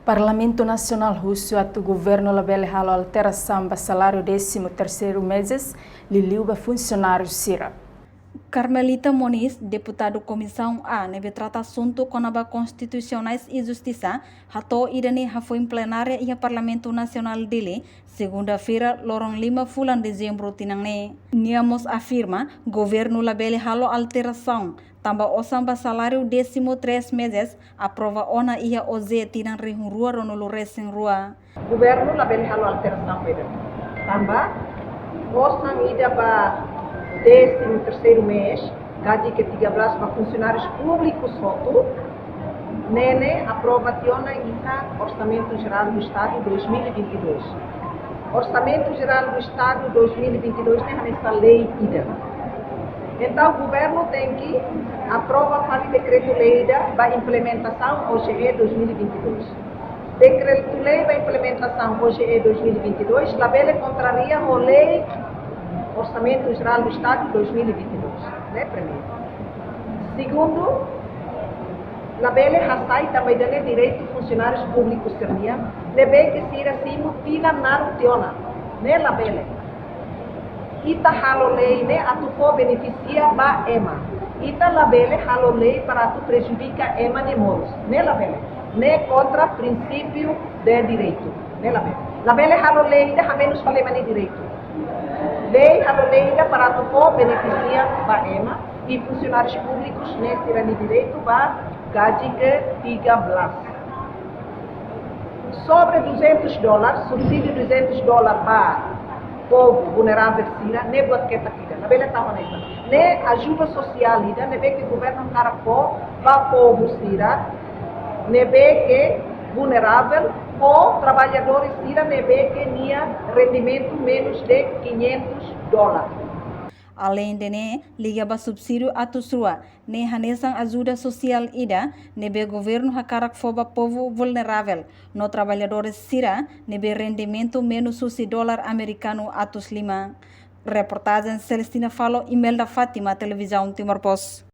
Parlamento Nacional Russo atu governo labele halo alteração ba salário 13º meses liliuba funcionários Sira. Carmelita Moniz, deputado Comissão A, nebe trata assunto conaba constitucionais e justiça, hato idane foi em plenária e Parlamento Nacional dele, segunda-feira, Lorong 5 dezembro tinangne. Niamos afirma, governo labele halo alteração, tamba osamba salário 13 meses, aprova ona ia oze tinang rihun rua ronulu resen rua. Governo labele halo alteração beda. Tamba, osam ida ba 13º mês, gaji que 13 para funcionários públicos soto, nene aprovação ita Orçamento Geral do Estado 2022. Orçamento Geral do Estado 2022 é essa lei ida. Então o governo tem que aprovar para o decreto-lei da implementação OGE 2022. Decreto-lei da implementação OGE 2022, labele contraria a lei Orçamento Geral do Estado 2022, né, primeiro. Segundo, labele hasai também dane direito funcionários públicos seria, lebe que sira simo tina narutiona, né, labele. Ita halo lei, né, atupo beneficia ba EMA. Ita labele halo lei para atu prejudica EMA de moros, né, labele. Né, contra princípio de direito, né, labele. Labele halo lei, né, menos problema de direito. Lei a lei para o beneficia ba EMA e funcionários públicos nesse de direito ba gaji que 13. Sobre $200, subsídio $200 para povo vulnerável sira, ne buatqueta kida, na bela tawa nessa. Ne ajuda social ida, ne be que governo caracó ba povo sira, ne be que vulnerável ou trabalhadores sira ne be que tinha rendimento menos de $500. Além de ne, liga ba subsídio atusrua, ne hanesang ajuda social ida, ne be governo hakarak foba povo vulnerável, no trabalhadores sira, ne be rendimento menos $6 americano atus 5. Reportagem Celestina Falo, Imelda Fátima, Televisão Timor Post.